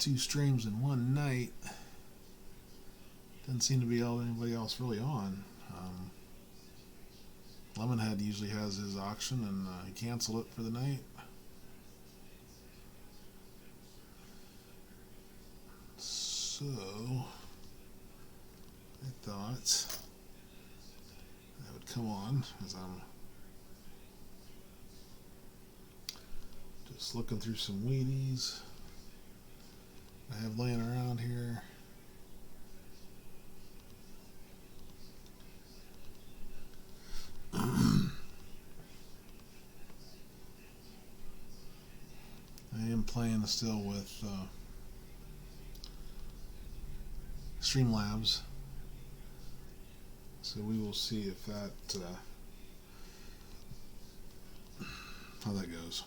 2 streams in one night. Doesn't seem to be anybody else really on. Lemonhead usually has his auction, and he canceled it for the night. So I thought I would come on as I'm just looking through some Wheaties I have laying around here. I am playing still with Streamlabs, so we will see if that how that goes.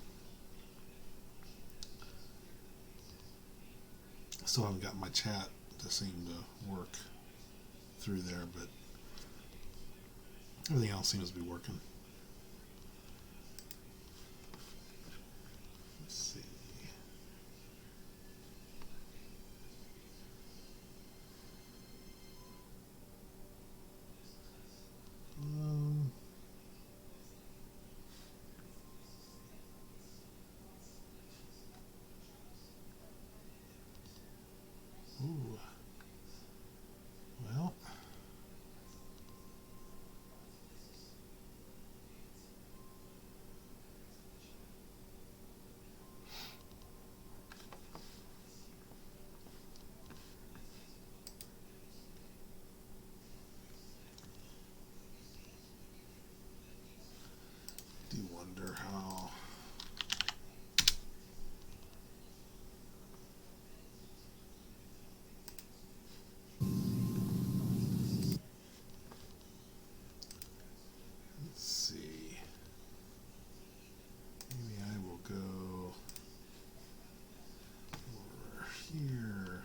I still haven't got my chat to seem to work through there, but everything else seems to be working. Let's see. Ooh. Well. Do wonder how. Let's see. Maybe I will go over here.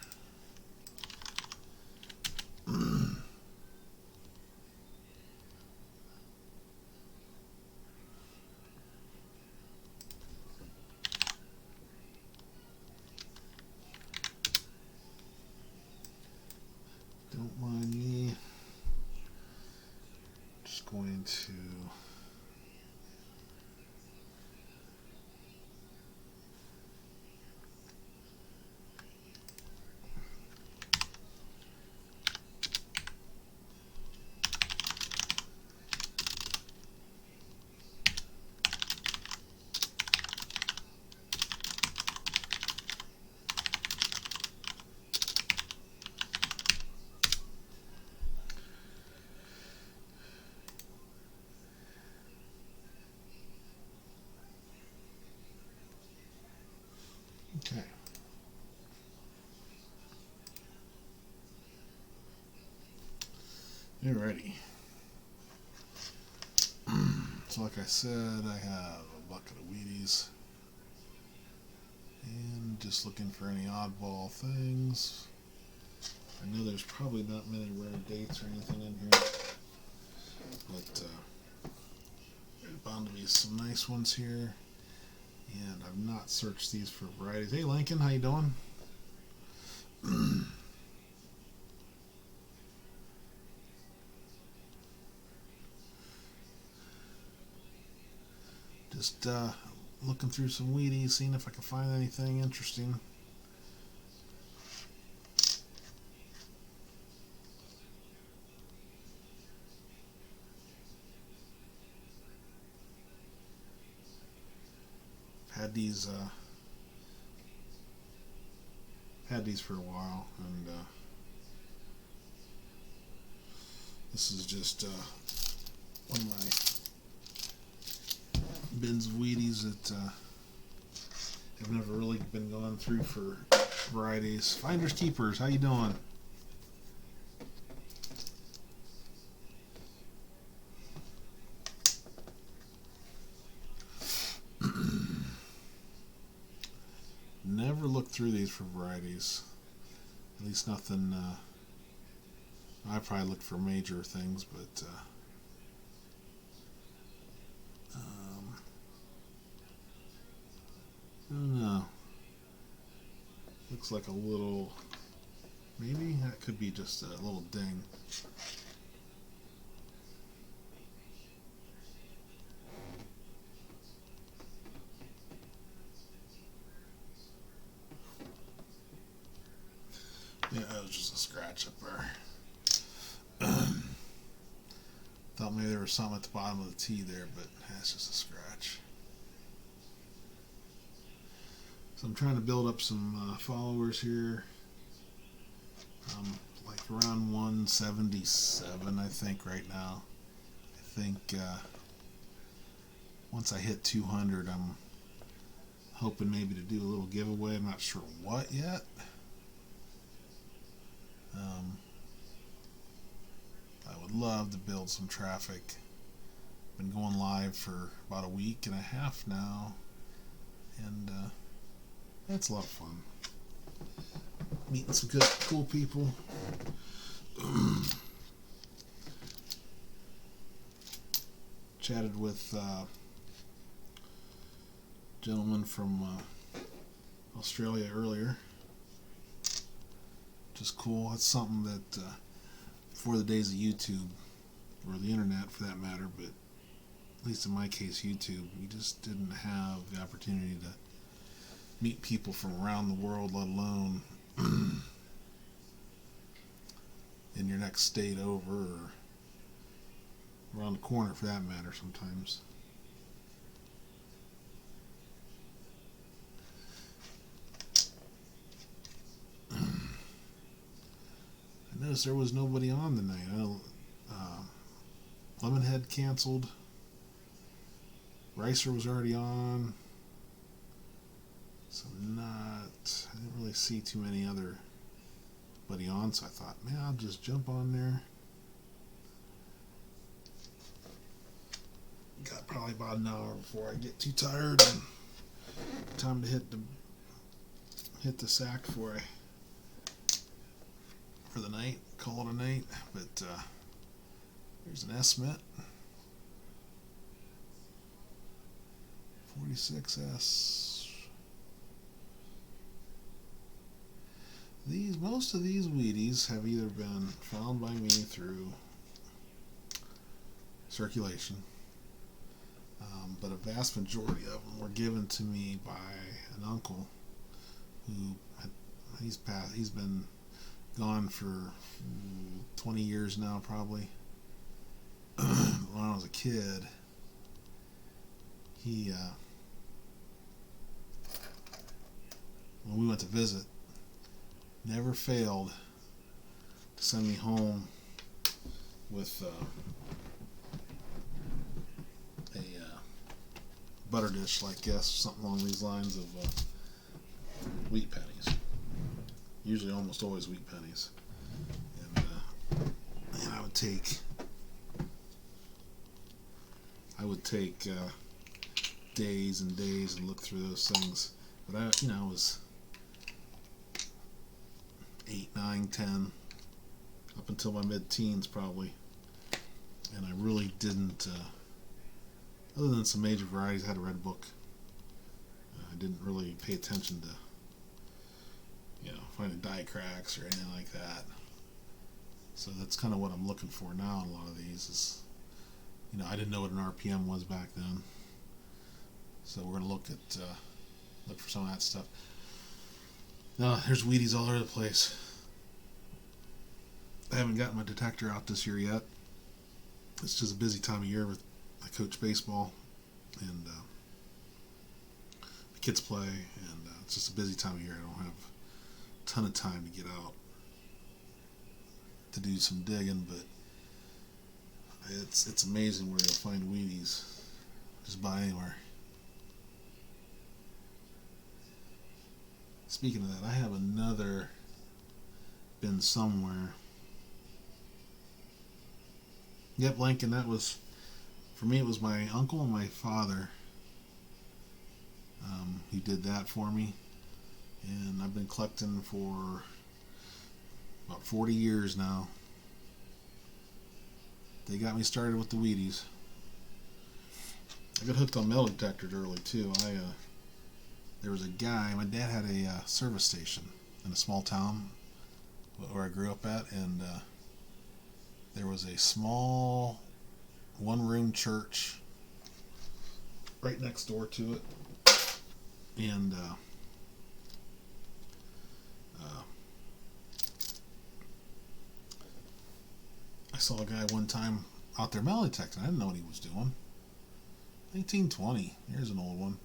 Don't mind me. Just going to okay. Alrighty. So like I said, I have a bucket of Wheaties. And just looking for any oddball things. I know there's probably not many rare dates or anything in here. But there's bound to be some nice ones here. And I've not searched these for varieties. Hey Lincoln, how you doing? Just looking through some Wheaties, seeing if I can find anything interesting. Had these for a while, and this is just one of my bins of Wheaties that have never really been gone through for varieties. Finders keepers, how you doing? Never looked through these for varieties. At least nothing. I probably looked for major things, but I don't know. Looks like a little, maybe that could be just a little ding. Yeah, that was just a scratch up there. Thought maybe there was something at the bottom of the tee there, but that's just a scratch. So I'm trying to build up some followers here. Like around 177, I think, right now. I think once I hit 200, I'm hoping maybe to do a little giveaway. I'm not sure what yet. I would love to build some traffic. Been going live for about a week and a half now, and it's a lot of fun. Meeting some good, cool people. Chatted with a gentleman from Australia earlier. Just cool. It's something that before the days of YouTube, or the internet for that matter, but at least in my case YouTube, you just didn't have the opportunity to meet people from around the world, let alone in your next state over, or around the corner for that matter sometimes. I noticed there was nobody on tonight. I know Lemonhead canceled. Ricer was already on. So I didn't really see too many other on, so I thought, man, I'll just jump on there. Got probably about an hour before I get too tired and time to hit the sack for the night, call it a night. But there's an estimate. 46S. Most of these Wheaties have either been found by me through circulation, but a vast majority of them were given to me by an uncle who he's been gone for 20 years now, probably. When I was a kid, when we went to visit, never failed to send me home with a butter dish, like something along these lines of wheat pennies. Usually, almost always wheat pennies, and I would take days and days and look through those things. But I was 8, 9, 10, up until my mid-teens probably, and I really didn't, other than some major varieties, I had a red book. I didn't really pay attention to, finding die cracks or anything like that. So that's kind of what I'm looking for now in a lot of these is, I didn't know what an RPM was back then. So we're going to look for some of that stuff. Now, there's Wheaties all over the place. I haven't gotten my detector out this year yet. It's just a busy time of year with I coach baseball and the kids play, and it's just a busy time of year. I don't have a ton of time to get out to do some digging, but it's amazing where you'll find Wheaties just about anywhere. Speaking of that, I have another bin somewhere. Yep, Lincoln, that was, for me, it was my uncle and my father who did that for me. And I've been collecting for about 40 years now. They got me started with the Wheaties. I got hooked on metal detectors early too. There was a guy, my dad had a service station in a small town where I grew up at, and there was a small one-room church right next door to it, and uh, I saw a guy one time out there metal detecting. I didn't know what he was doing. 1920. Here's an old one.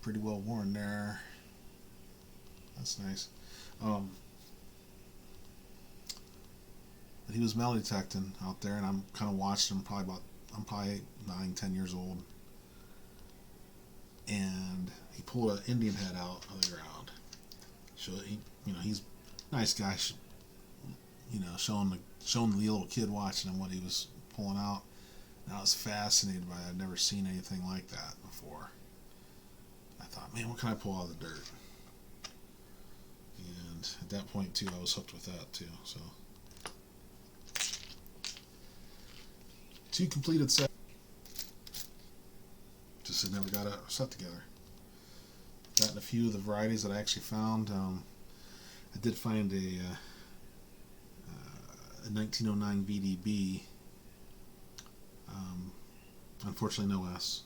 Pretty well worn there. That's nice. But he was metal detecting out there, and I'm kind of watching him. I'm probably 9, 10 years old, and he pulled an Indian head out of the ground. So he's a nice guy. Showing the little kid watching him what he was pulling out. And I was fascinated by it. I'd never seen anything like that before. I thought, man, what can I pull out of the dirt? And at that point, too, I was hooked with that, too. So, 2 completed sets. Just had never got a set together. That and a few of the varieties that I actually found. I did find a 1909 VDB. Unfortunately, no S.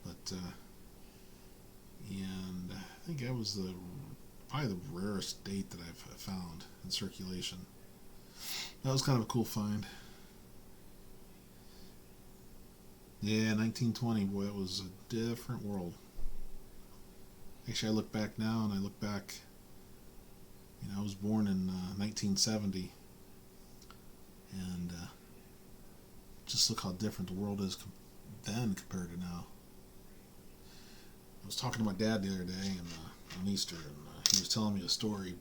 But and I think that was probably the rarest date that I've found in circulation. That was kind of a cool find. Yeah, 1920, boy, it was a different world. Actually, I look back now, and I look back, I was born in 1970, and just look how different the world is then compared to now. I was talking to my dad the other day on Easter, and he was telling me a story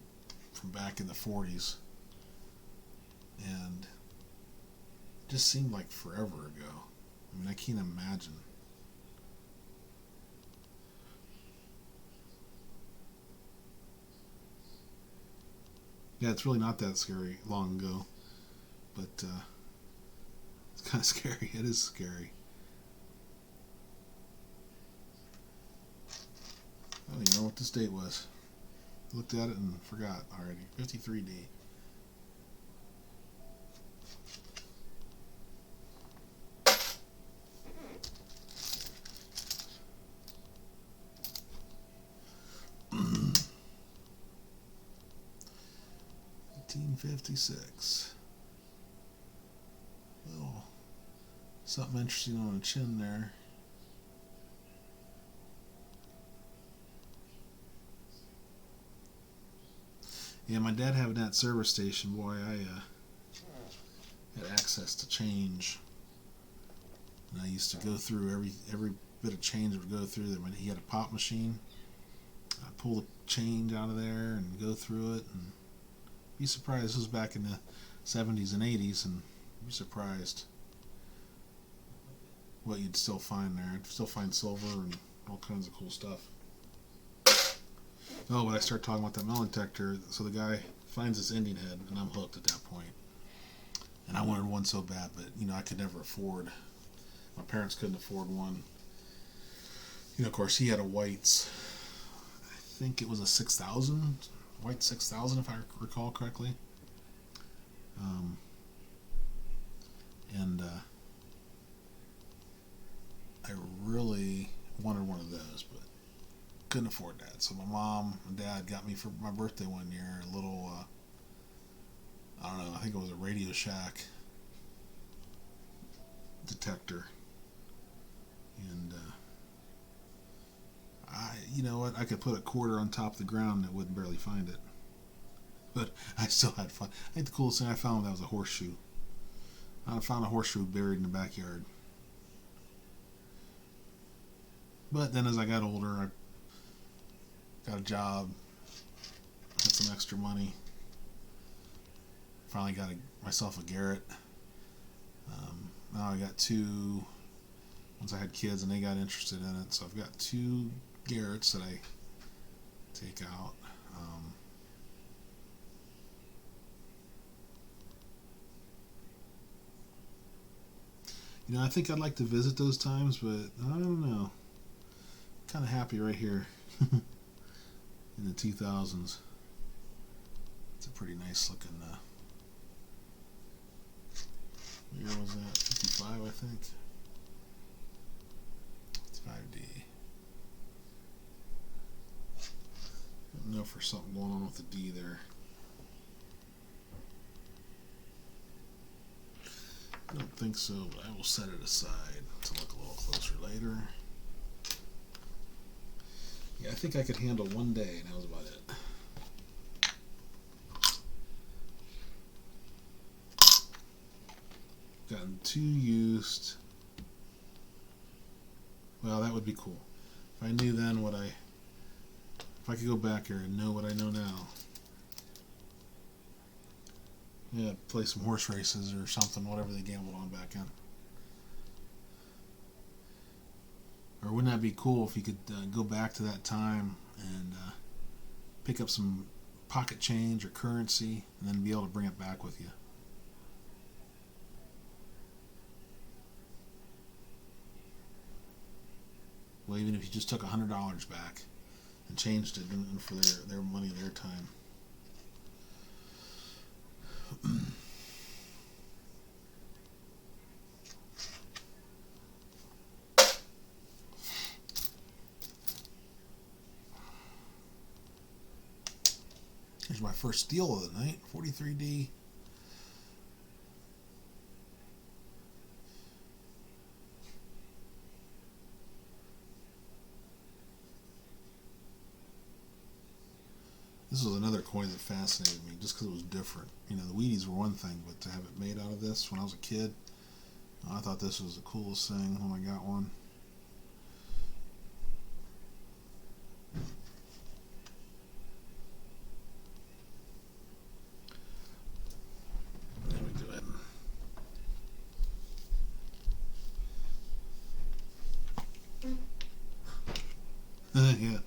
from back in the 40s, and it just seemed like forever ago. I mean, I can't imagine. Yeah, it's really not that scary long ago, but it's kind of scary. It is scary. I don't even know what this date was. Looked at it and forgot already. 53D. $18.56. Little something interesting on the chin there. Yeah, my dad having that service station, boy, I had access to change, and I used to go through every bit of change that would go through there. When he had a pop machine, I'd pull the change out of there and go through it, and be surprised. This was back in the 70s and 80s, and be surprised what you'd still find there. I'd still find silver and all kinds of cool stuff. Oh, but I start talking about that metal detector, so the guy finds this Indian head, and I'm hooked at that point. And I wanted one so bad, but I could never afford. My parents couldn't afford one. Of course, he had a White's. I think it was a 6000, White 6000, if I recall correctly. And I really wanted one of those, but couldn't afford that. So my mom and dad got me for my birthday one year a little, I don't know, I think it was a Radio Shack detector. And you know what? I could put a quarter on top of the ground and it wouldn't barely find it. But I still had fun. I think the coolest thing I found was a horseshoe. I found a horseshoe buried in the backyard. But then as I got older, I got a job, had some extra money, finally got myself a Garrett. Now I got 2, once I had kids and they got interested in it, so I've got 2 Garretts that I take out. I think I'd like to visit those times, but I don't know. kind of happy right here in the 2000s. It's a pretty nice looking. What year was that? 55, I think. It's 5D. Don't know if there's something going on with the D there. I don't think so, but I will set it aside to look a little closer later. Yeah, I think I could handle one day, and that was about it. Gotten too used. Well, that would be cool. If I knew then if I could go back here and know what I know now. Yeah, play some horse races or something, whatever they gambled on back then. Or wouldn't that be cool if you could go back to that time and pick up some pocket change or currency and then be able to bring it back with you? Well, even if you just took $100 back and changed it for their money, their time. Here's my first steal of the night, 43D. This was another coin that fascinated me just because it was different. You know, the Wheaties were one thing, but to have it made out of this when I was a kid, I thought this was the coolest thing when I got one. There we do it. Yeah.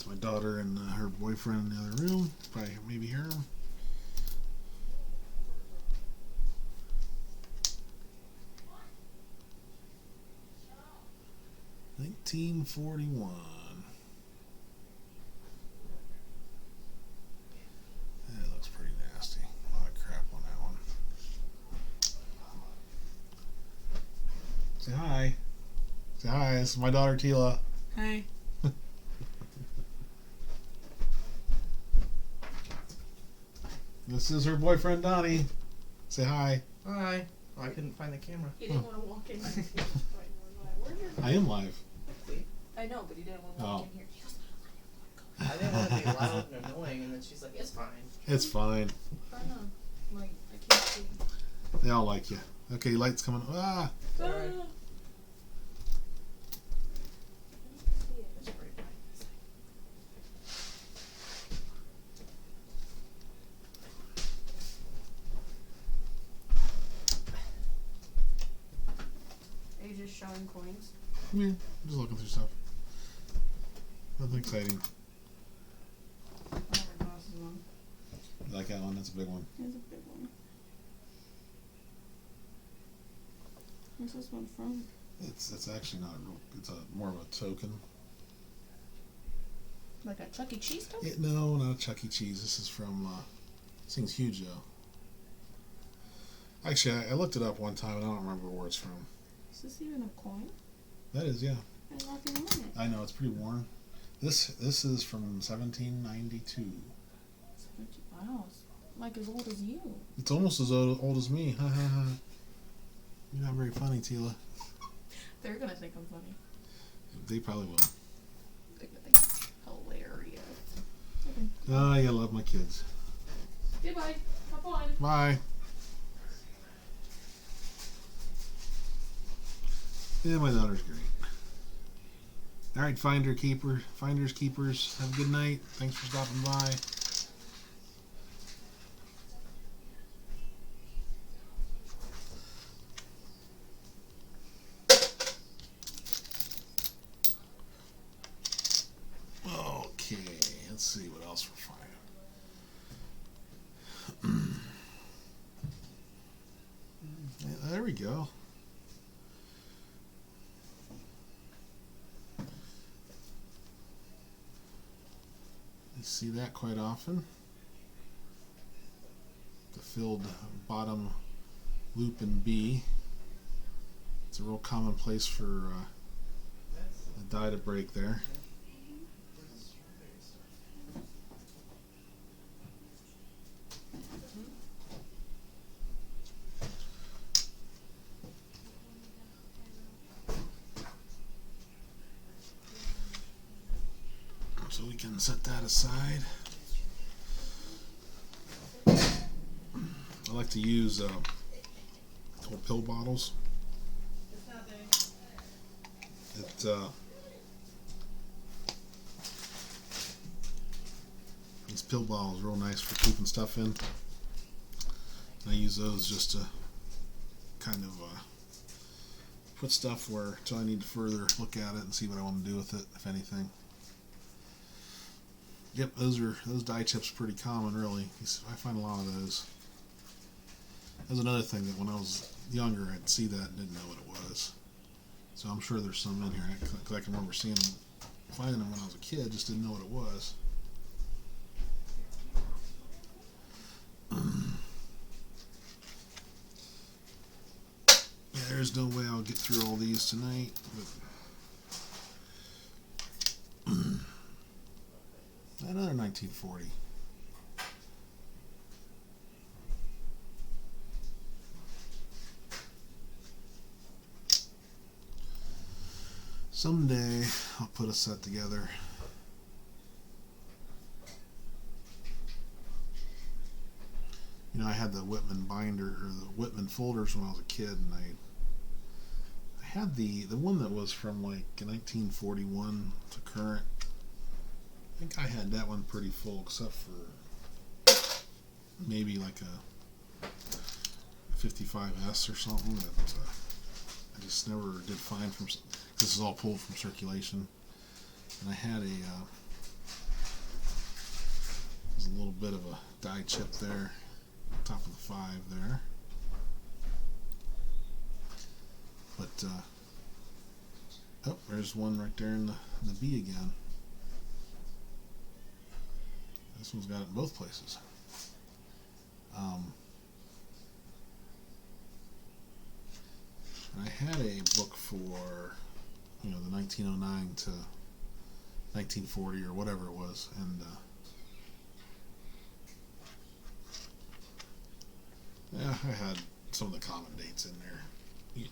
My daughter and her boyfriend in the other room. Probably maybe hear them. $1941. That looks pretty nasty. A lot of crap on that one. Say hi. Say hi. This is my daughter Tila. Hi. This is her boyfriend Donnie. Say hi. Hi. Oh, I couldn't find the camera. He didn't want to walk in here. I am live. I know, but he didn't want to walk in here. He goes, I didn't want to be loud and annoying, and then she's like, "It's fine." It's fine. I know. Like, I can't see. They all like you. Okay, lights coming. Ah. Sorry. Are you just showing coins? Yeah, just looking through stuff. Nothing exciting. I have a glasses on. You like that one? That's a big one. Here's a big one. Where's this one from? It's actually not a real. It's more of a token. Like a Chuck E. Cheese token? No, not a Chuck E. Cheese. This is from. This thing's huge though. Actually, I looked it up one time and I don't remember where it's from. Is this even a coin? That is, yeah. There's nothing on it. I know, it's pretty worn. This is from 1792. Wow, it's like as old as you. It's almost as old as me. Ha ha ha. You're not very funny, Tila. They're gonna think I'm funny. They probably will. They're gonna think hilarious. Okay. Oh, yeah, I love my kids. Goodbye. Have fun. Bye. Yeah, my daughter's great. All right, finders, keepers. Have a good night. Thanks for stopping by. Okay. else we're finding. Yeah, there we go. You see that quite often. The filled bottom loop in B. It's a real common place for a die to break there. So we can set that aside. I like to use old pill bottles. These pill bottles are real nice for keeping stuff in. And I use those just to kind of put stuff where till I need to further look at it and see what I want to do with it, if anything. Yep, those die chips are pretty common, really. I find a lot of those. That's another thing that when I was younger, I'd see that and didn't know what it was. So I'm sure there's some in here because I can remember seeing them, finding them when I was a kid, just didn't know what it was. Yeah, there's no way I'll get through all these tonight. But another 1940. Someday I'll put a set together. You know, I had the Whitman binder or the Whitman folders when I was a kid, and I had the one that was from like 1941 to current. I think I had that one pretty full, except for maybe like a 55S or something that I just never did find from. This is all pulled from circulation, and I had there's a little bit of a die chip there, top of the 5 there. But oh, there's one right there in the B again. This one's got it in both places. I had a book for, you know, the 1909 to 1940 or whatever it was, and yeah, I had some of the common dates in there,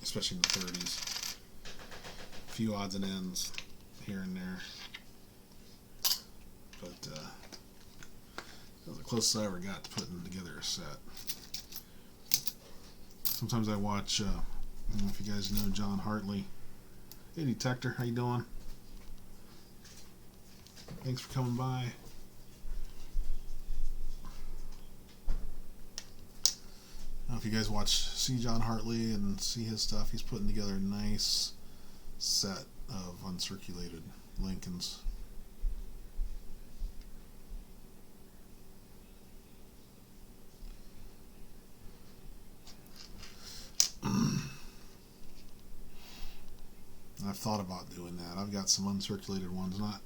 especially in the 30s. A few odds and ends here and there, but that was the closest I ever got to putting together a set. Sometimes I watch, I don't know if you guys know John Hartley. Hey Detector, how you doing? Thanks for coming by. I don't know if you guys see John Hartley and see his stuff. He's putting together a nice set of uncirculated Lincolns. I've thought about doing that. I've got some uncirculated ones, not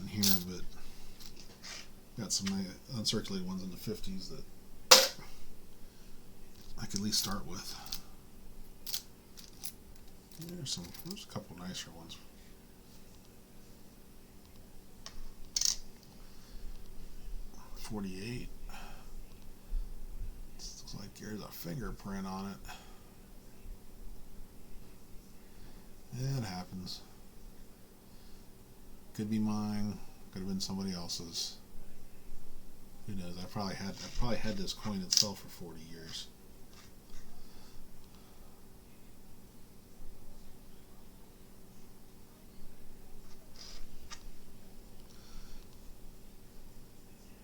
in here, but got some uncirculated ones in the 50s that I could at least start with. There's a couple nicer ones. .48. Looks like there's a fingerprint on it. Yeah, it happens. Could be mine. Could have been somebody else's. Who knows? I probably had this coin itself for 40 years.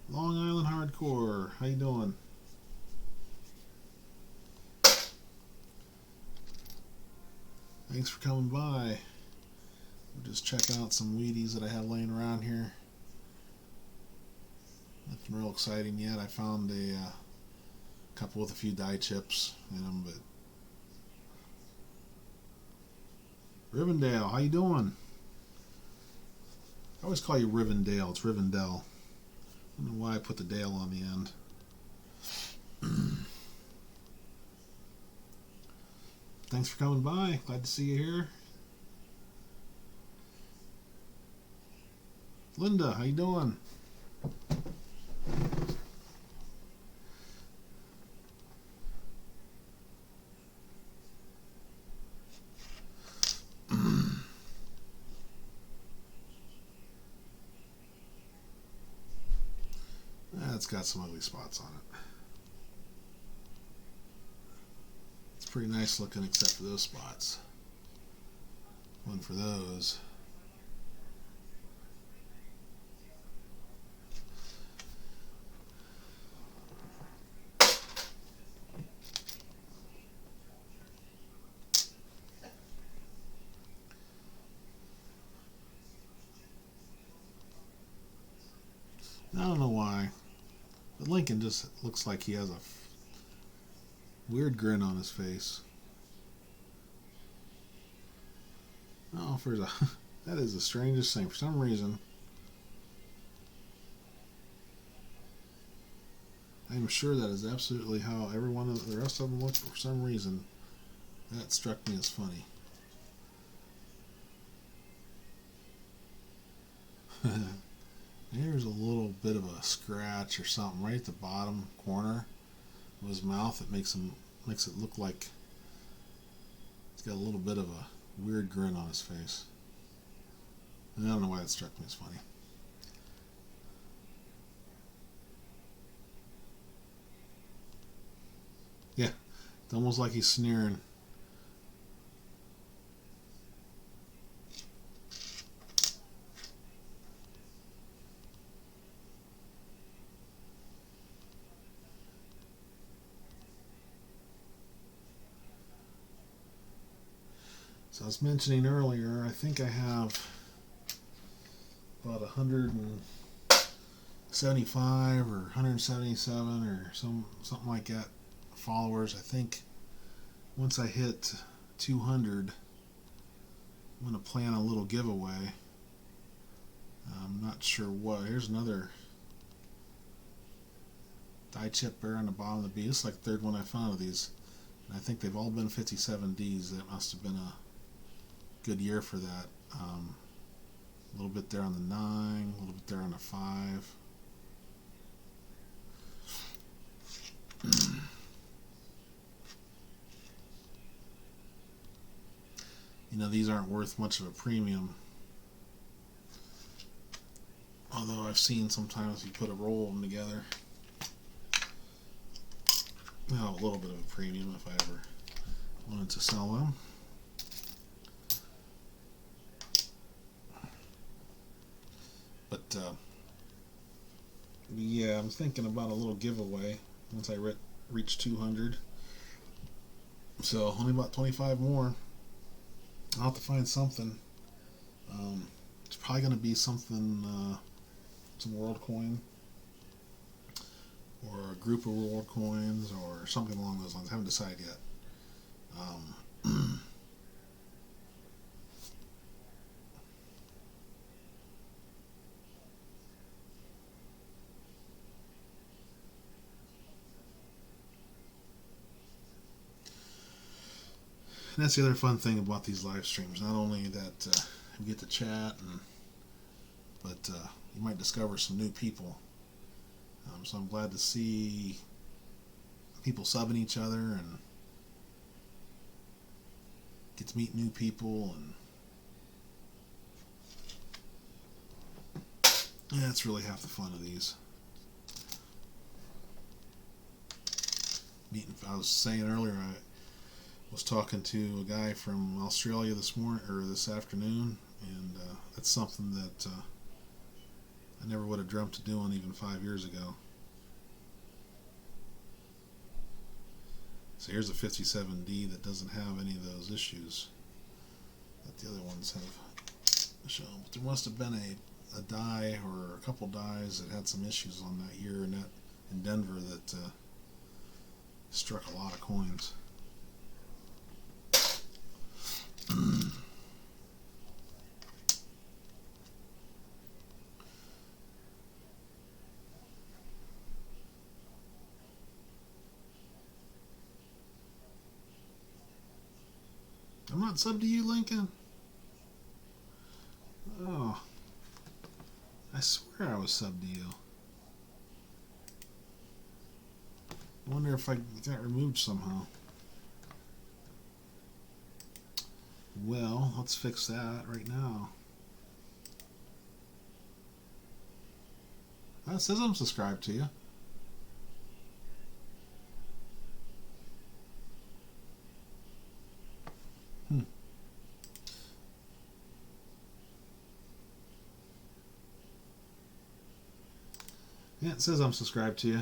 Long Island Hardcore, how you doing? Thanks for coming by. We're just checking out some Wheaties that I have laying around here. real exciting yet. I found a couple with a few die chips in them, but Rivendell, how you doing? I always call you Rivendell. It's Rivendell. I don't know why I put the Dale on the end. Thanks for coming by. Glad to see you here. Linda, how you doing? It's got some ugly spots on it. It's pretty nice looking except for those spots. One for those. I don't know why, but Lincoln just looks like he has a weird grin on his face. Oh, that is the strangest thing. For some reason, I'm sure that is absolutely how every one of the rest of them look, but for some reason, that struck me as funny. There's a little bit of a scratch or something right at the bottom corner of his mouth. It makes it look like he's got a little bit of a weird grin on his face. And I don't know why that struck me as funny. Yeah, it's almost like he's sneering. So I was mentioning earlier, I think I have about 175 or 177 or something like that followers. I think once I hit 200, I'm going to plan a little giveaway. I'm not sure what. Here's another die chip bear on the bottom of the B. This is like the third one I found of these. And I think they've all been 57Ds. That must have been a good year for that. A little bit there on the 9, a little bit there on the 5. You know, these aren't worth much of a premium. Although I've seen sometimes you put a roll of them together. Well, a little bit of a premium if I ever wanted to sell them. But yeah, I'm thinking about a little giveaway once I reach 200. So only about 25 more. I'll have to find something. It's probably going to be something, some world coin, or a group of world coins, or something along those lines. I haven't decided yet. And that's the other fun thing about these live streams. Not only that we get to chat, but you might discover some new people. So I'm glad to see people subbing each other and get to meet new people, and that's really half the fun of these. I was saying earlier, I was talking to a guy from Australia this afternoon, and that's something that I never would have dreamt of doing even 5 years ago. So here's a 57D that doesn't have any of those issues that the other ones have shown. But there must have been a a die or a couple dies that had some issues on that year in Denver that struck a lot of coins. I'm not sub to you, Lincoln. Oh, I swear I was sub to you. I wonder if I got removed somehow. Well, let's fix that right now. It says I'm subscribed to you. Yeah, it says I'm subscribed to you.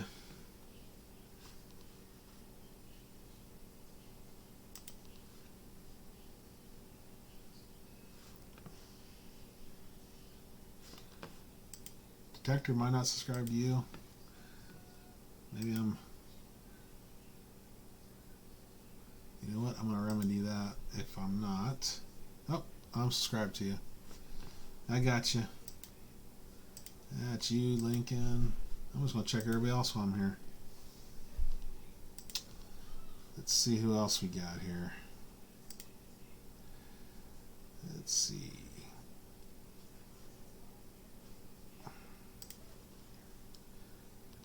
Detector, am I not subscribed to you? Maybe I'm... You know what? I'm going to remedy that if I'm not. Oh, I'm subscribed to you. I got you. That's you, Lincoln. I'm just going to check everybody else while I'm here. Let's see who else we got here. Let's see.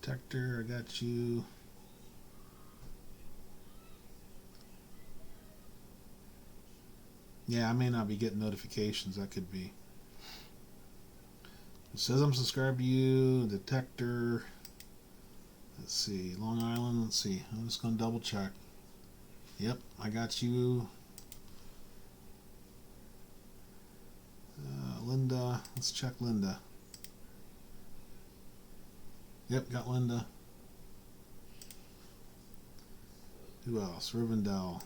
Detector, I got you. Yeah, I may not be getting notifications. That could be. It says I'm subscribed to you. Detector. Let's see. Long Island. Let's see. I'm just going to double check. Yep, I got you. Linda. Let's check Linda. Yep, got Linda. Who else? Rivendell.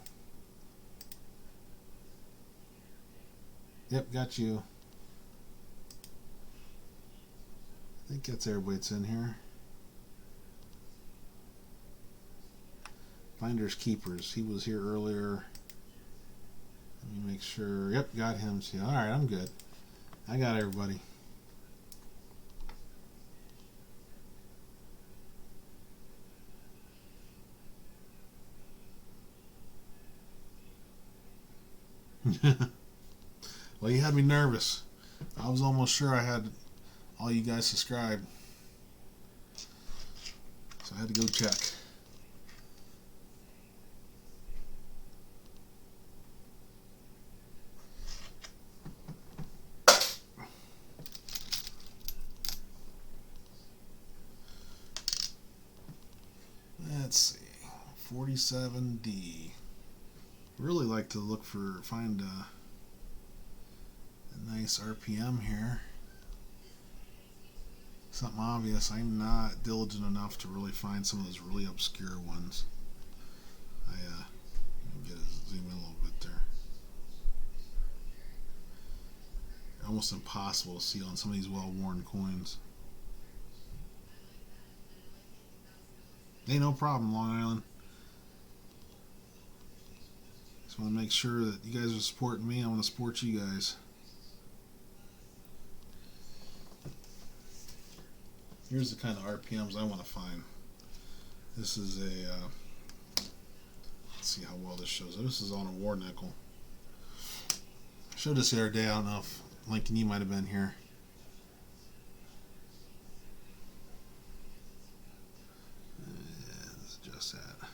Yep, got you. I think that's everybody that's in here. Finders Keepers. He was here earlier. Let me make sure. Yep, got him too. Alright, I'm good. I got everybody. Well, you had me nervous. I was almost sure I had all you guys subscribed. So I had to go check. Let's see. 47D. Really like to find a nice RPM here. Something obvious. I'm not diligent enough to really find some of those really obscure ones. Get a zoom in a little bit there. Almost impossible to see on some of these well-worn coins. Hey, no problem, Long Island. Just want to make sure that you guys are supporting me. I want to support you guys. Here's the kind of RPMs I want to find. This is a, let's see how well this shows. This is on a war nickel. I showed this the other day. I don't know if Lincoln, you might have been here. Let's adjust that.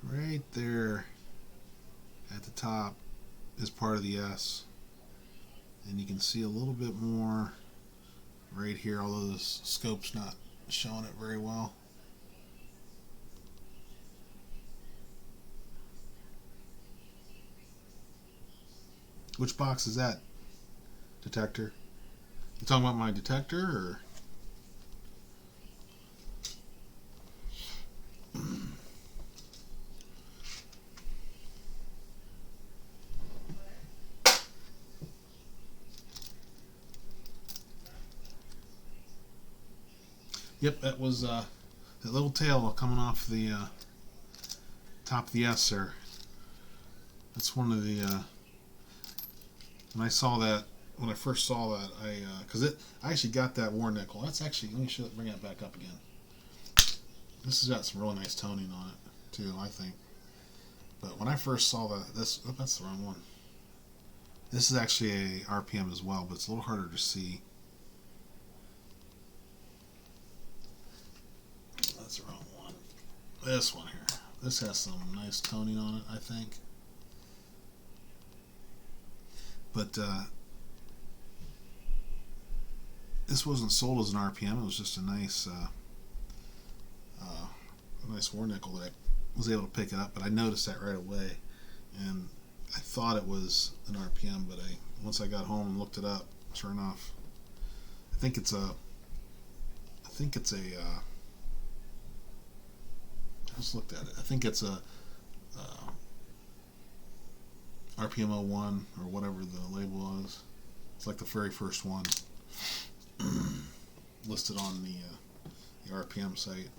Right there at the top is part of the S. And you can see a little bit more right here, although the scope's not showing it very well. Which box is that, detector? You talking about my detector, or? Yep, that was that little tail coming off the top of the S there. That's one of the. When I saw that, when I first saw that, I actually got that war nickel. That's actually, let me bring that back up again. This has got some really nice toning on it too, I think. But when I first saw that's the wrong one. This is actually a RPM as well, but it's a little harder to see. That's the wrong one. This one here. This has some nice toning on it, I think. But this wasn't sold as an RPM. It was just a nice war nickel that I was able to pick it up. But I noticed that right away, and I thought it was an RPM. But once I got home and looked it up, sure enough, I think it's a. I just looked at it. I think it's a RPM 01 or whatever the label is. It's like the very first one listed on the RPM site.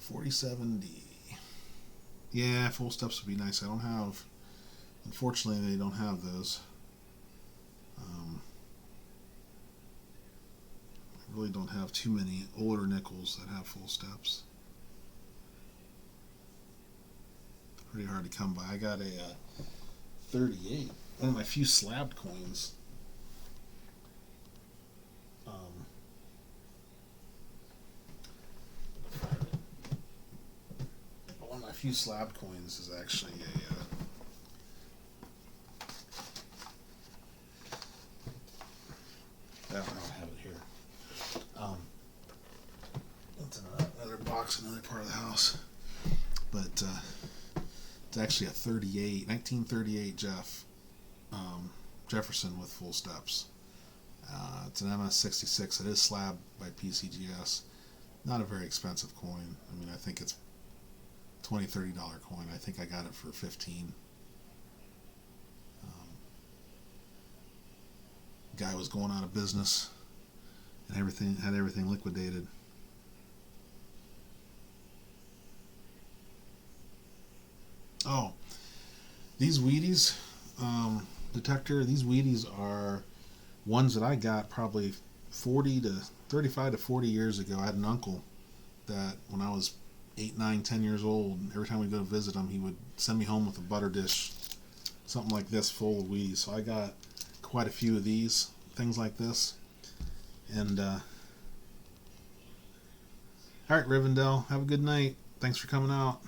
4070. Yeah, full steps would be nice. Unfortunately, they don't have those. I really don't have too many older nickels that have full steps. Pretty hard to come by. I got a 38, one of my few slabbed coins. One of my few slabbed coins is actually a. I don't have it here. It's another box, another part of the house. But it's actually a 1938 Jefferson with full steps. It's an MS66. It is slabbed by PCGS. Not a very expensive coin. I mean, I think it's $20-$30 coin. I think I got it for $15. Guy was going out of business and had everything liquidated. Oh, these Wheaties detector. These Wheaties are ones that I got probably 35 to 40 years ago. I had an uncle that when I was 8, 9, 10 years old, every time we'd go to visit him, he would send me home with a butter dish, something like this, full of Wheaties. So I got quite a few of these things like this. And all right, Rivendell, have a good night. Thanks for coming out.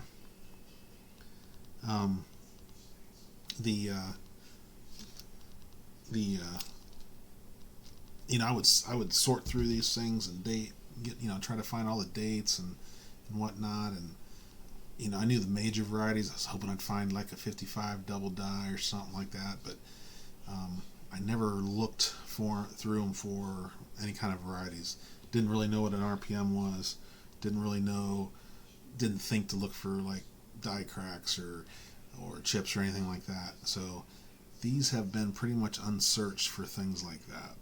I would sort through these things and try to find all the dates and whatnot, and I knew the major varieties. I was hoping I'd find like a 55 double die or something like that, but I never looked through them for any kind of varieties. Didn't really know what an RPM was. Didn't think to look for like die cracks or chips or anything like that. So these have been pretty much unsearched for things like that.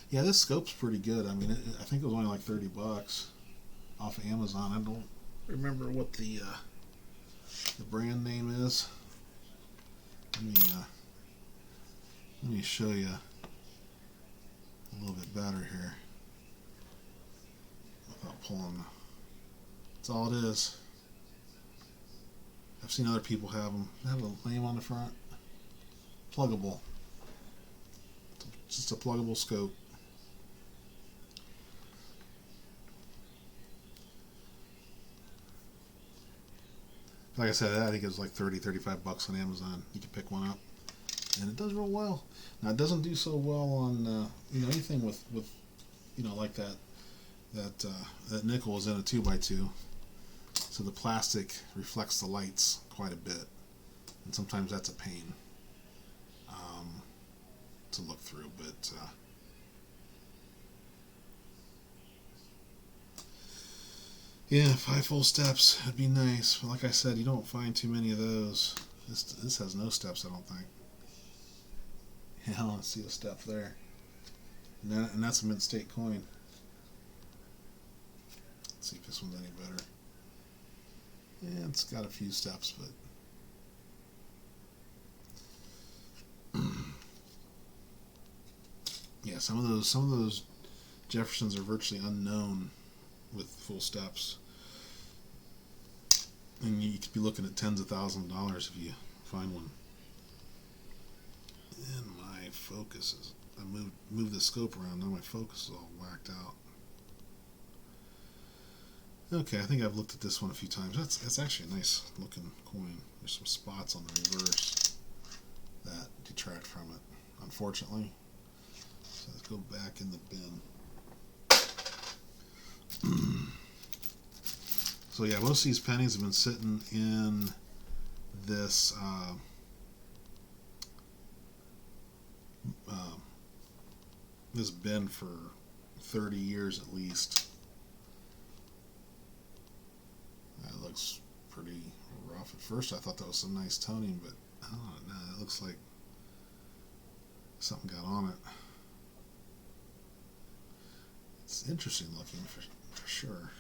Yeah, this scope's pretty good. I mean, I think it was only like $30 off of Amazon. I don't remember what the brand name is. Let me show you a little bit better here without pulling. That's all it is. I've seen other people have them. They have a name on the front. Pluggable. It's just a pluggable scope. Like I said, I think it was like $35 on Amazon. You can pick one up, and it does real well. Now it doesn't do so well on anything with like that nickel is in a 2x2, so the plastic reflects the lights quite a bit, and sometimes that's a pain to look through. But yeah, 5 full steps would be nice. But like I said, you don't find too many of those. This has no steps, I don't think. Yeah, I don't see a step there. And that's a mint state coin. Let's see if this one's any better. Yeah, it's got a few steps, but yeah, some of those Jeffersons are virtually unknown with full steps, and you could be looking at tens of thousands of dollars if you find one. And my focus is, I moved the scope around, now my focus is all whacked out. Okay, I think I've looked at this one a few times. That's actually a nice looking coin. There's some spots on the reverse that detract from it, unfortunately. So let's go back in the bin. So yeah, most of these pennies have been sitting in this this bin for 30 years at least. That looks pretty rough. At first I thought that was some nice toning, but I don't know, it looks like something got on it. It's interesting looking for sure.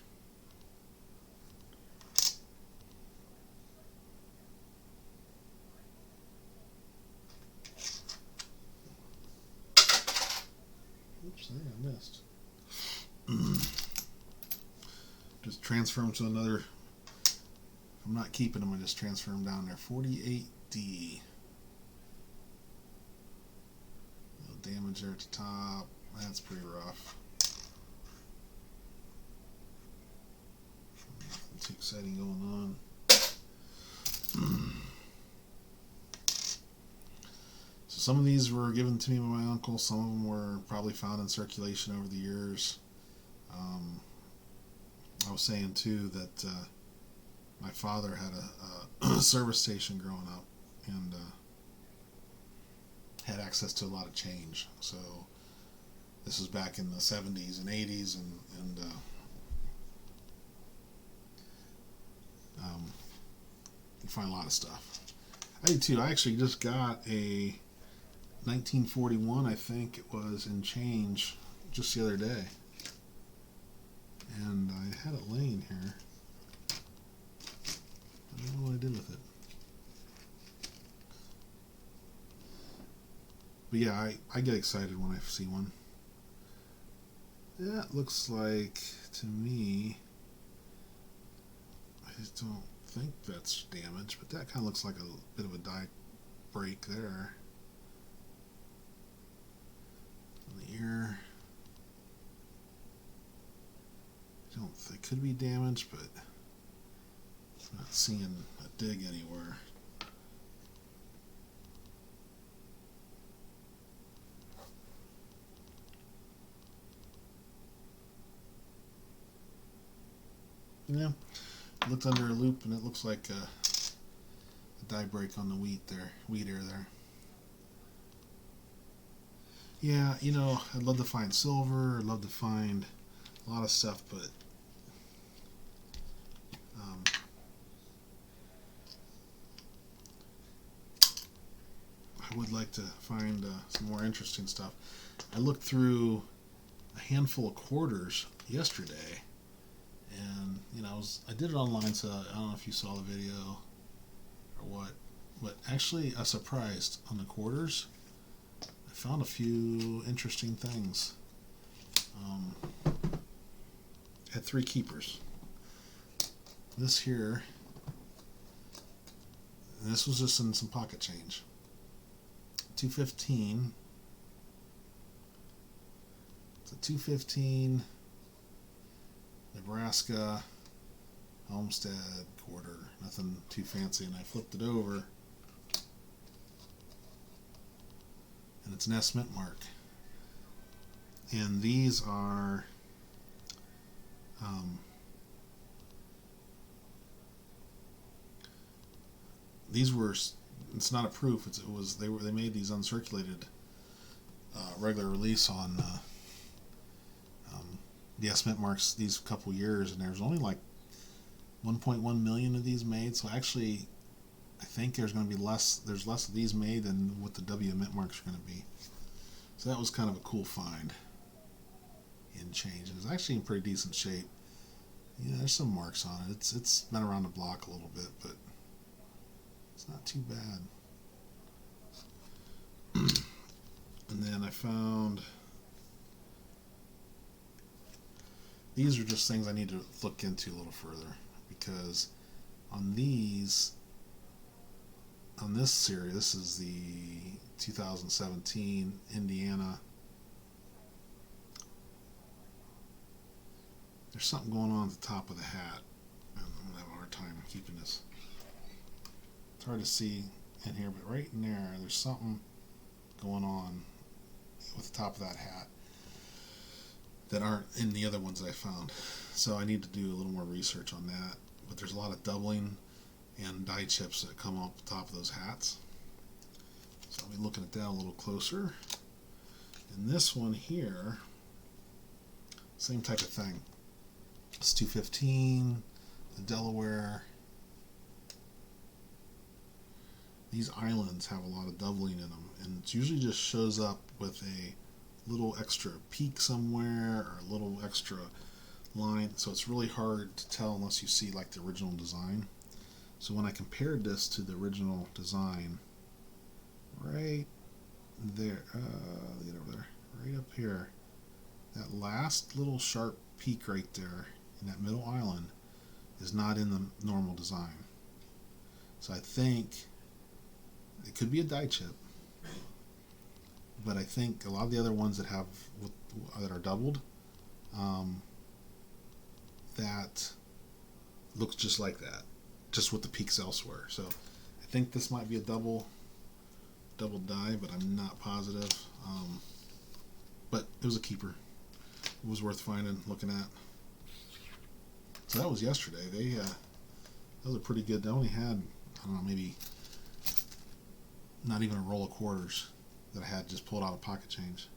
Oops, I think I missed. Just transfer them to another. If I'm not keeping them, I just transfer them down there. 48D. No damage there at the top. That's pretty rough. Nothing too exciting going on. So some of these were given to me by my uncle. Some of them were probably found in circulation over the years. I was saying too that my father had a service station growing up and had access to a lot of change. So this was back in the 70s and 80s, and you find a lot of stuff. I did too. I actually just got a 1941, I think it was, in change just the other day. And I had it laying here. I don't know what I did with it. But yeah, I get excited when I see one. That looks like, to me, I just don't think that's damage, but that kind of looks like a bit of a die break there. The ear. I don't think it could be damaged, but I'm not seeing a dig anywhere. Yeah, looked under a loop and it looks like a die break on the wheat ear there. Yeah, you know, I'd love to find silver, I'd love to find a lot of stuff, but I would like to find some more interesting stuff. I looked through a handful of quarters yesterday, and you know, I did it online, so I don't know if you saw the video or what, but actually I was surprised on the quarters. I found a few interesting things. Had 3 keepers. This here, and this was just in some pocket change. 215. It's a 215 Nebraska Homestead quarter. Nothing too fancy, and I flipped it over, and it's an S mint mark. And these are these were, it's not a proof, they made these uncirculated regular release on the S mint marks these couple years, and there's only like 1.1 million of these made. So actually I think there's less of these made than what the W mint marks are going to be. So that was kind of a cool find. in change. And it's actually in pretty decent shape. Yeah, there's some marks on it. It's been around the block a little bit, but it's not too bad. And then I found these are just things I need to look into a little further, because on this series, this is the 2017 Indiana. There's something going on at the top of the hat, and I'm gonna have a hard time keeping this. It's hard to see in here, but right in there's something going on with the top of that hat that aren't in the other ones that I found. So I need to do a little more research on that. But there's a lot of doubling and die chips that come off the top of those hats. So I'll be looking at that a little closer. And this one here, same type of thing. It's 215, the Delaware. These islands have a lot of doubling in them, and it usually just shows up with a little extra peak somewhere or a little extra line, so it's really hard to tell unless you see like the original design. So when I compared this to the original design, right there, get over there, right up here, that last little sharp peak right there in that middle island is not in the normal design. So I think it could be a die chip, but I think a lot of the other ones that are doubled, that looks just like that, just with the peaks elsewhere. So I think this might be a double die, but I'm not positive. But it was a keeper. It was worth finding, looking at. So that was yesterday. Those are pretty good. They only had, I don't know, maybe not even a roll of quarters that I had just pulled out of pocket change.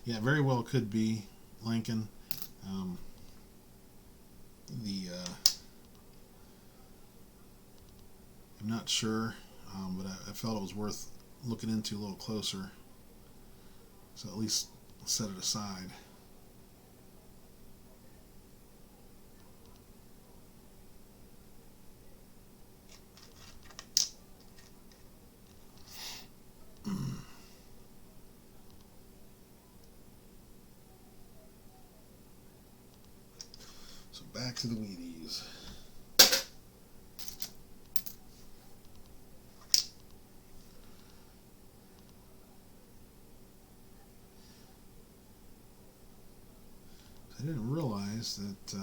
Yeah, very well could be Lincoln. I'm not sure, but I felt it was worth looking into a little closer. So at least set it aside. So back to the Wheaties. I didn't realize that there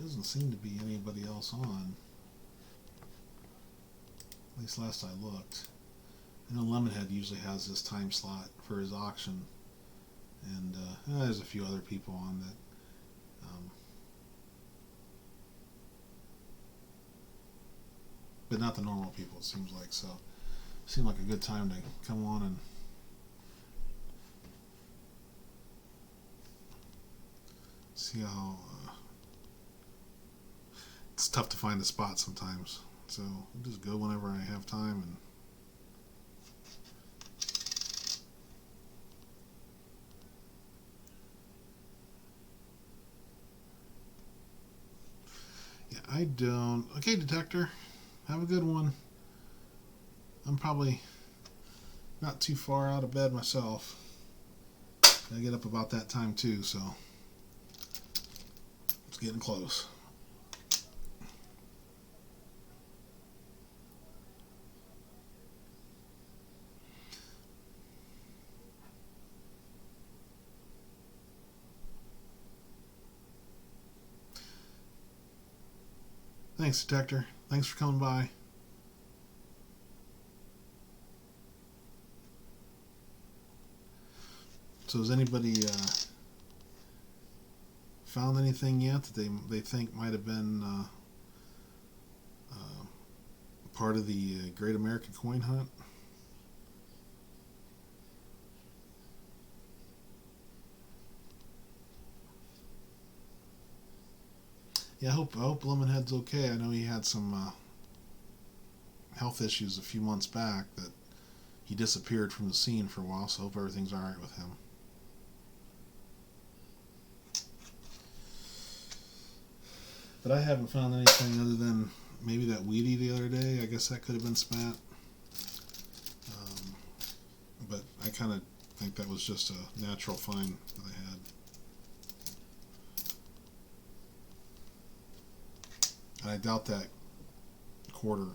doesn't seem to be anybody else on. At least last I looked. I know Lemonhead usually has this time slot for his auction, and there's a few other people on that. But not the normal people, it seems like. So it seemed like a good time to come on and see how it's tough to find a spot sometimes. So I'll just go whenever I have time. And yeah, I don't. Okay, detector. Have a good one. I'm probably not too far out of bed myself. I get up about that time too, so it's getting close. Thanks, detector. Thanks for coming by. So has anybody found anything yet that they think might have been part of the Great American Coin Hunt? Yeah, I hope Lemonhead's okay. I know he had some health issues a few months back that he disappeared from the scene for a while, so I hope everything's alright with him. But I haven't found anything other than maybe that Wheatie the other day. I guess that could have been spat. But I kind of think that was just a natural find that I had. And I doubt that quarter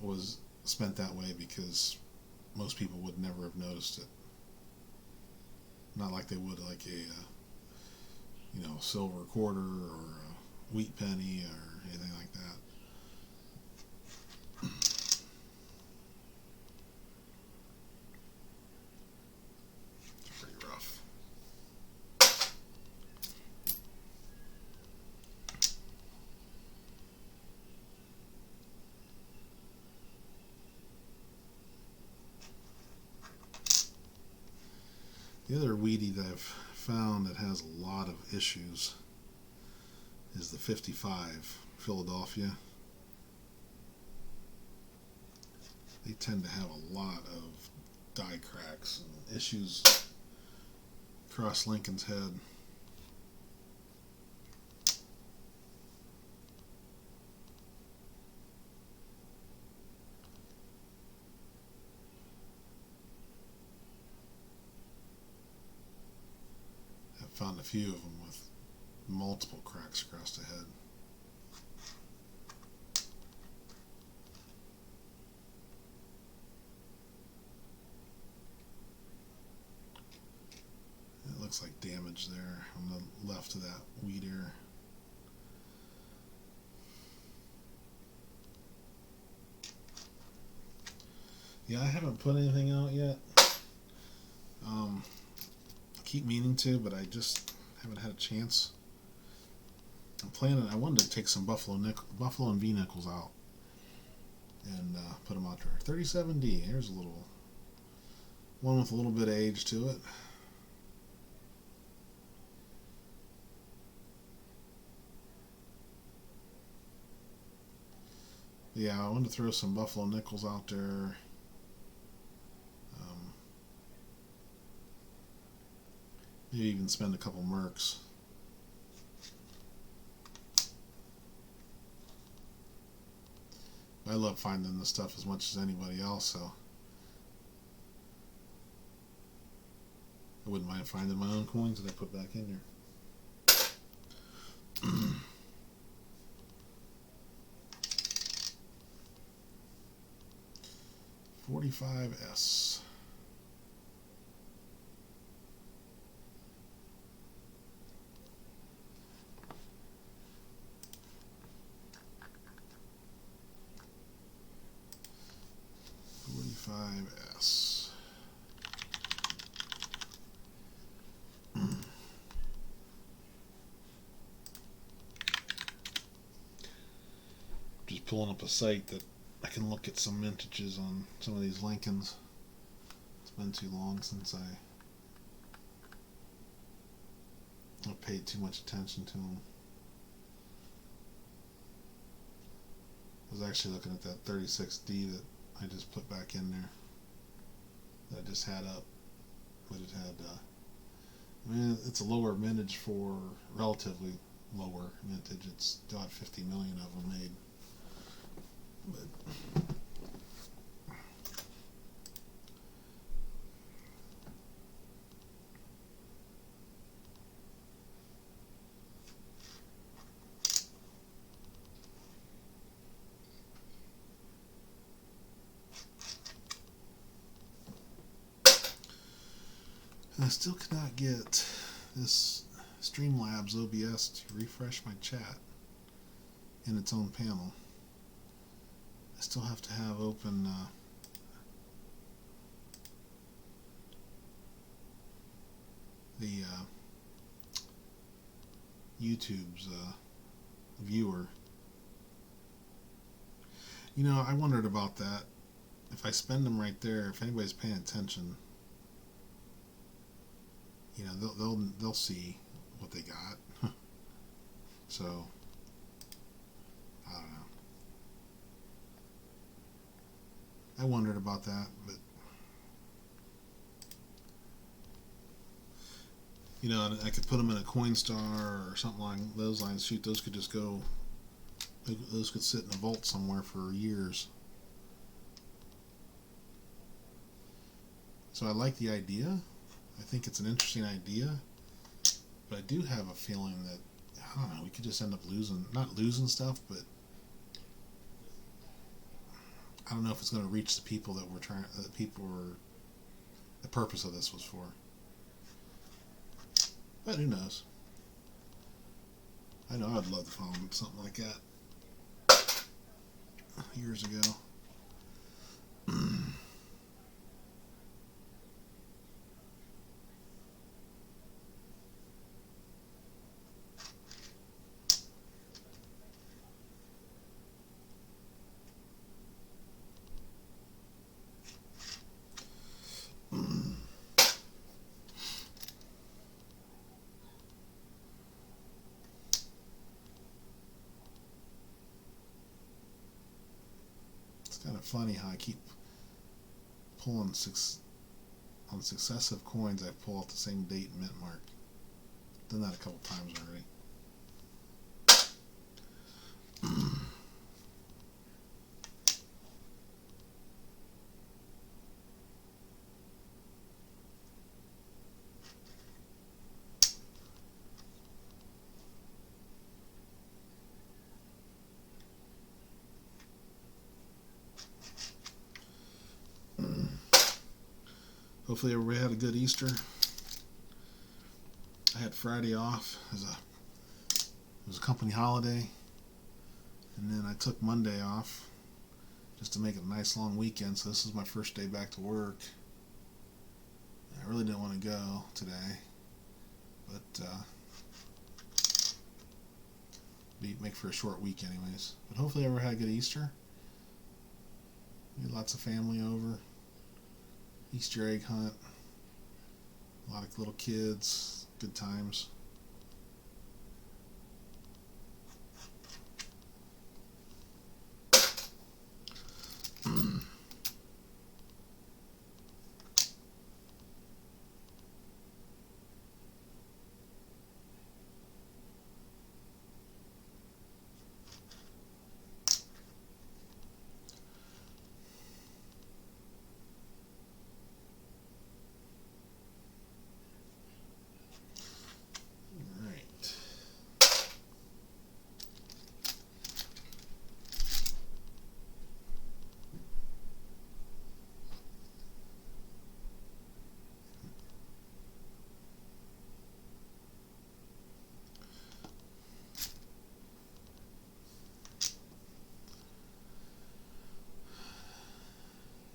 was spent that way, because most people would never have noticed it. Not like they would like a silver quarter or a wheat penny or anything like that. It's pretty rough. The other Wheatie that I've found that has a lot of issues is the 55 Philadelphia. They tend to have a lot of die cracks and issues across Lincoln's head. I've found a few of them with multiple cracks across the head. It looks like damage there on the left of that wheat ear. Yeah, I haven't put anything out yet. I keep meaning to, but I just haven't had a chance. I wanted to take some Buffalo and V nickels out and put them out there. 37D. Here's a little one with a little bit of age to it. Yeah, I wanted to throw some Buffalo nickels out there. Maybe even spend a couple mercs. I love finding this stuff as much as anybody else, so I wouldn't mind finding my own coins that I put back in here. 45S. S. Just pulling up a site that I can look at some mintages on some of these Lincolns. It's been too long since I paid too much attention to them. I was actually looking at that 36D that I just put back in there, that I just had up, but it had, I mean, it's a lower mintage for relatively lower mintage. It's still had 50 million of them made, but I still cannot get this Streamlabs OBS to refresh my chat in its own panel. I still have to have open the YouTube's viewer. You know, I wondered about that. If I spend them right there, if anybody's paying attention, you know, they'll see what they got. So I don't know. I wondered about that, but you know, I could put them in a Coinstar or something like those lines. Shoot, those could just go. Those could sit in a vault somewhere for years. So I like the idea. I think it's an interesting idea, but I do have a feeling that I don't know. We could just end up not losing stuff, but I don't know if it's going to reach the people that we're trying. That people were. The purpose of this was for. But who knows? I know I'd love to find something like that years ago. It's kind of funny how I keep pulling on successive coins. I pull out the same date and mint mark. Done that a couple times already. Hopefully everybody had a good Easter. I had Friday off it was a company holiday, and then I took Monday off just to make it a nice long weekend. So this is my first day back to work. I really didn't want to go today, but make for a short week anyways. But hopefully everyone had a good Easter. We had lots of family over. Easter egg hunt. A lot of little kids. Good times. Alright.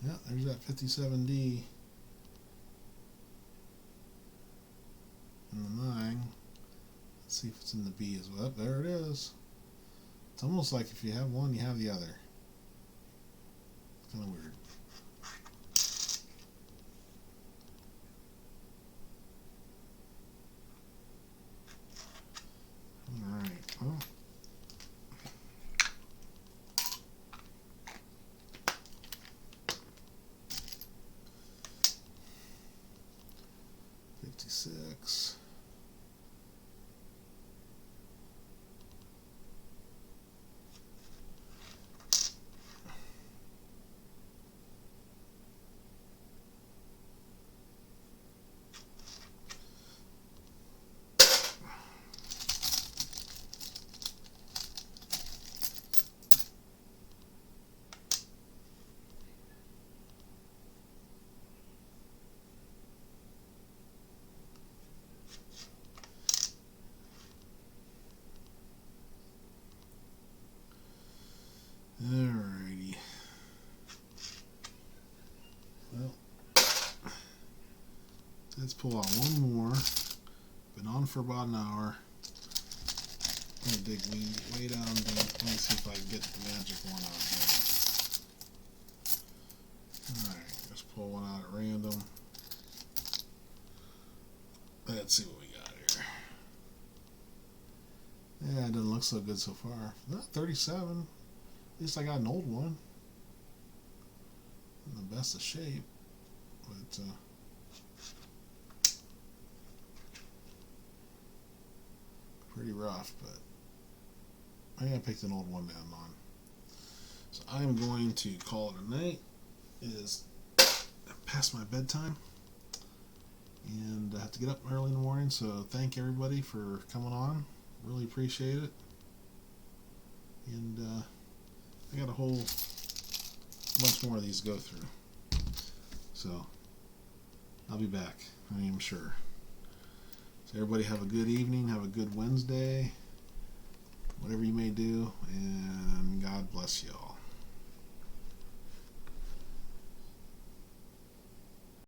Yeah, there's that 57D. And the 9. Let's see if it's in the B as well. There it is. It's almost like if you have one, you have the other. It's kind of weird. Alright, well. $56. Alrighty. Well, let's pull out one more. Been on for about an hour. I'm gonna dig way down deep. Let me see if I can get the magic one out here. Alright, let's pull one out at random. Let's see what we got here. Yeah, it doesn't look so good so far. Not 37. At least I got an old one. in the best of shape, but pretty rough. But I think I picked an old one down on. So I'm going to call it a night. It is past my bedtime, and I have to get up early in the morning. So thank everybody for coming on. Really appreciate it. And I got a whole bunch more of these to go through. So I'll be back, I am sure. So everybody have a good evening, have a good Wednesday, whatever you may do, and God bless you all.